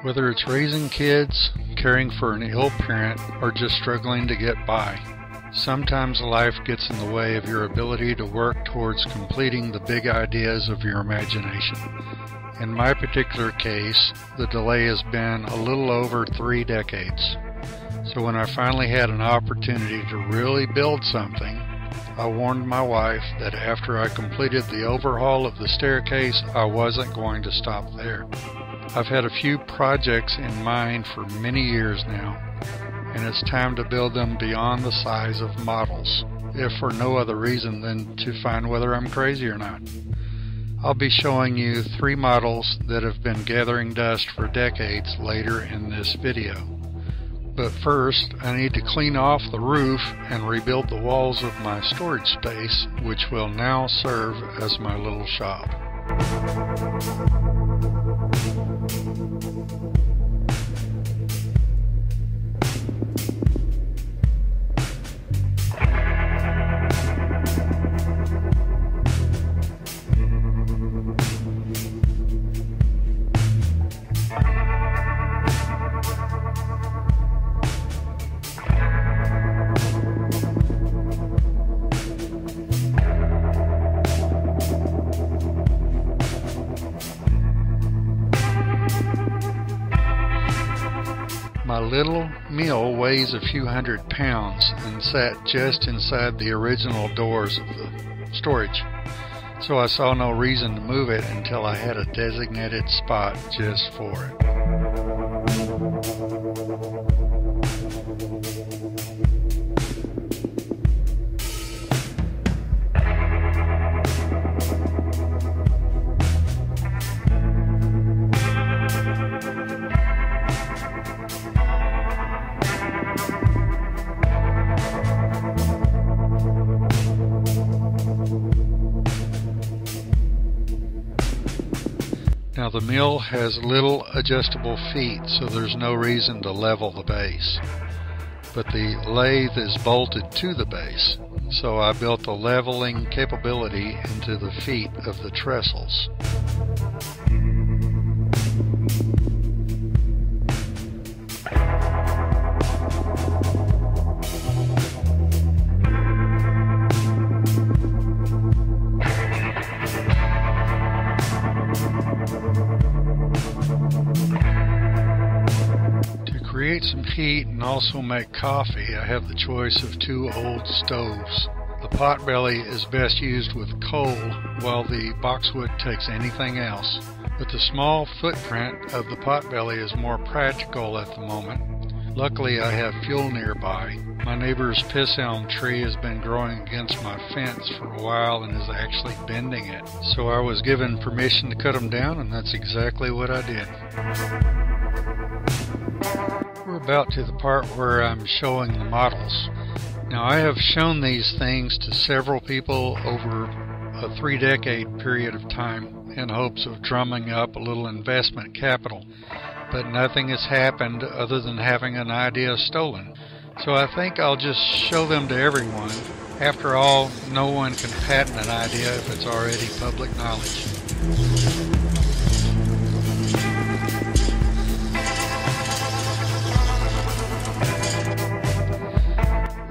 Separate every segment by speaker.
Speaker 1: Whether it's raising kids, caring for an ill parent, or just struggling to get by, sometimes life gets in the way of your ability to work towards completing the big ideas of your imagination. In my particular case, the delay has been a little over 3 decades. So when I finally had an opportunity to really build something, I warned my wife that after I completed the overhaul of the staircase, I wasn't going to stop there. I've had a few projects in mind for many years now, and it's time to build them beyond the size of models, if for no other reason than to find whether I'm crazy or not. I'll be showing you 3 models that have been gathering dust for decades later in this video. But first, I need to clean off the roof and rebuild the walls of my storage space, which will now serve as my little shop. My little mill weighs a few hundred pounds and sat just inside the original doors of the storage, so I saw no reason to move it until I had a designated spot just for it. Now the mill has little adjustable feet, so there's no reason to level the base. But the lathe is bolted to the base, so I built the leveling capability into the feet of the trestles. Create some heat and also make coffee, I have the choice of 2 old stoves. The potbelly is best used with coal, while the boxwood takes anything else. But the small footprint of the potbelly is more practical at the moment. Luckily, I have fuel nearby. My neighbor's piss elm tree has been growing against my fence for a while and is actually bending it. So I was given permission to cut them down, and that's exactly what I did. We're about to the part where I'm showing the models. Now, I have shown these things to several people over a 3-decade period of time in hopes of drumming up a little investment capital, but nothing has happened other than having an idea stolen. So I think I'll just show them to everyone. After all, no one can patent an idea if it's already public knowledge.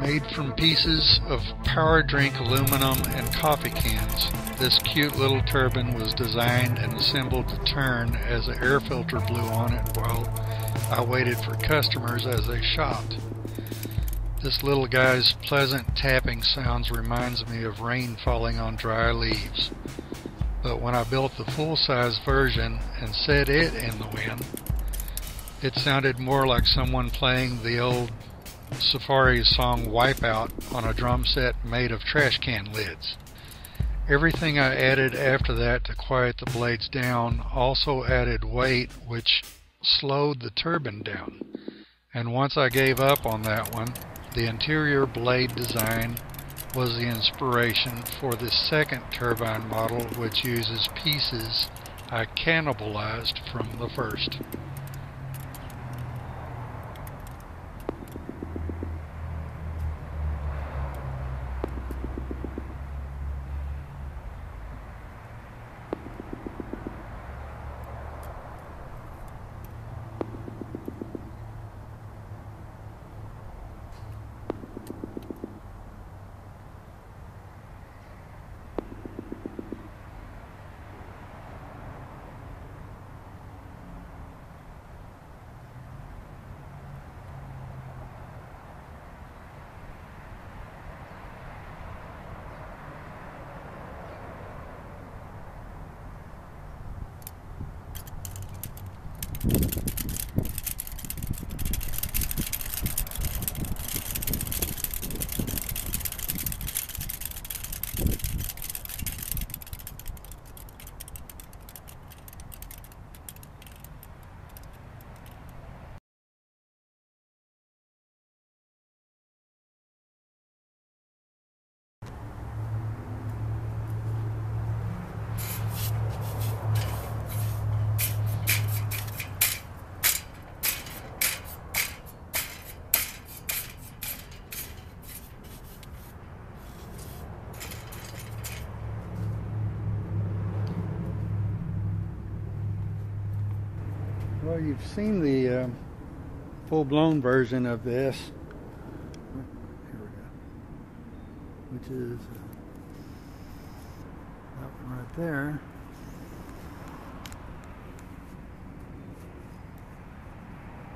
Speaker 1: Made from pieces of power drink aluminum and coffee cans, this cute little turbine was designed and assembled to turn as the air filter blew on it while I waited for customers as they shopped. This little guy's pleasant tapping sounds reminds me of rain falling on dry leaves. But when I built the full-size version and set it in the wind, it sounded more like someone playing the old Safari song Wipeout on a drum set made of trash can lids. Everything I added after that to quiet the blades down also added weight, which slowed the turbine down. And once I gave up on that one, the interior blade design was the inspiration for the second turbine model, which uses pieces I cannibalized from the first. Well, you've seen the full-blown version of this. Here we go. Which is that one right there.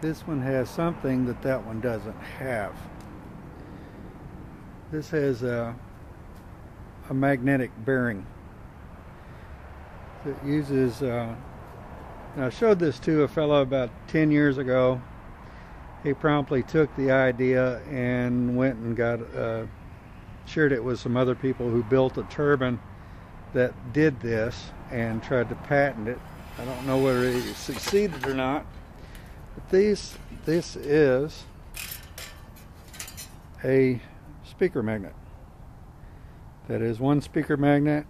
Speaker 1: This one has something that that one doesn't have. This has a magnetic bearing. It uses I showed this to a fellow about 10 years ago. He promptly took the idea and went and got shared it with some other people who built a turbine that did this and tried to patent it. I don't know whether he succeeded or not. But this is a speaker magnet. That is one speaker magnet,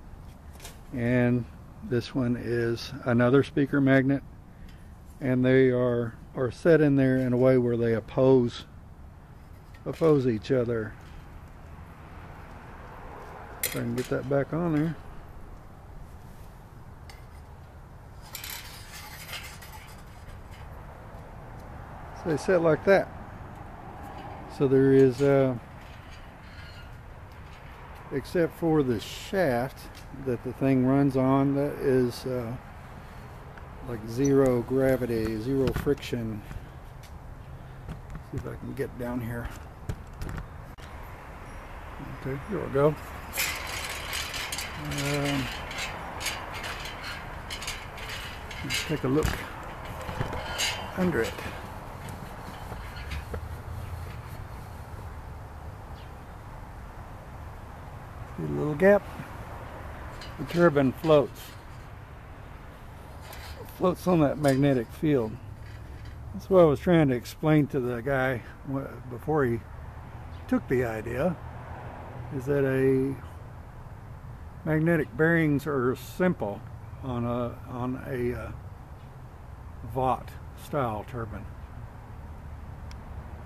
Speaker 1: and this one is another speaker magnet, and they are set in there in a way where they oppose each other. If I can get that back on there. So they set like that. So there is except for the shaft that the thing runs on, that is like zero gravity, zero friction. See if I can get down here. Okay, here we go. Let's take a look under it. See a little gap. The turbine floats on that magnetic field. That's what I was trying to explain to the guy before he took the idea, is that magnetic bearings are simple on a Vought style turbine.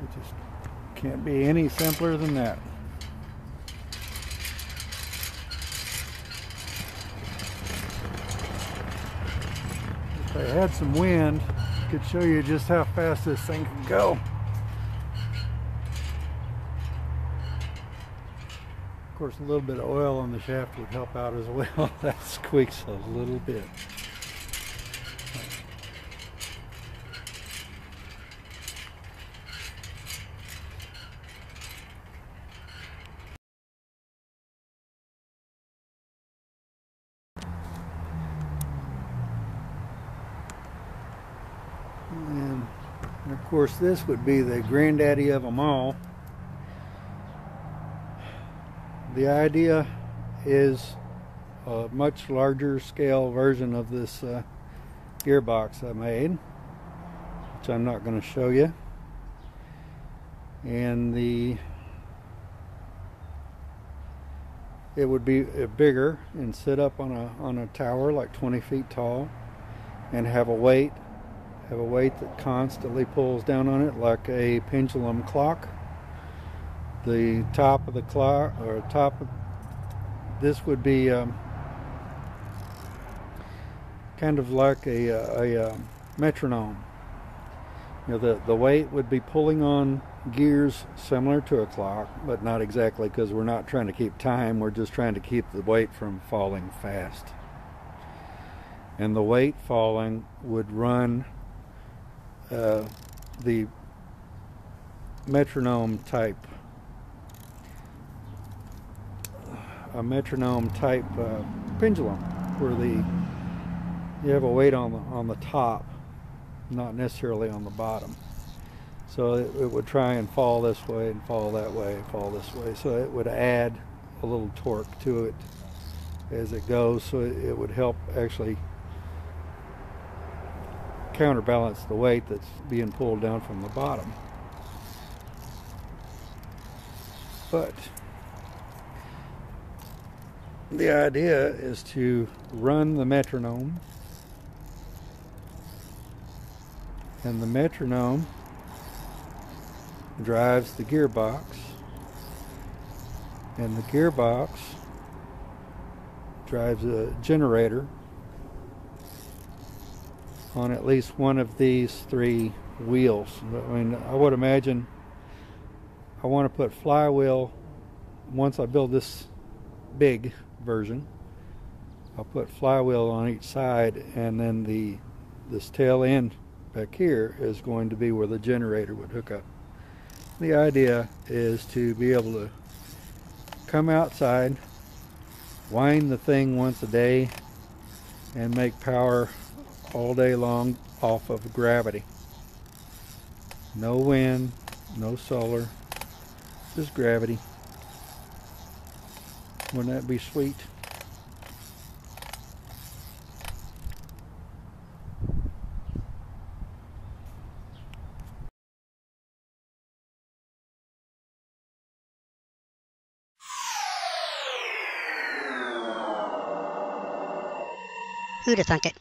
Speaker 1: It just can't be any simpler than that. If I had some wind, I could show you just how fast this thing can go. Of course, a little bit of oil on the shaft would help out as well. That squeaks a little bit. And of course, this would be the granddaddy of them all. The idea is a much larger scale version of this gearbox I made, which I'm not going to show you. And it would be bigger and sit up on a tower like 20 feet tall, and have a weight that constantly pulls down on it like a pendulum clock. The top of the clock, or top of this, would be kind of like a metronome. You know, the weight would be pulling on gears similar to a clock, but not exactly, because we're not trying to keep time. We're just trying to keep the weight from falling fast. And the weight falling would run the metronome type pendulum, where you have a weight on the top,
Speaker 2: not necessarily on the bottom. So it would try and fall this way and fall that way and fall this way. So it would add a little torque to it as it goes. So it would help actually counterbalance the weight that's being pulled down from the bottom. But the idea is to run the metronome, and the metronome drives the gearbox, and the gearbox drives a generator on at least one of these three wheels. I mean, I would imagine I want to put flywheel, once I build this big version, I'll put flywheel on each side, and then this tail end back here is going to be where the generator would hook up. The idea is to be able to come outside, wind the thing once a day, and make power all day long off of gravity. No wind, no solar, just gravity. Wouldn't that be sweet?
Speaker 3: Who'd have thunk it?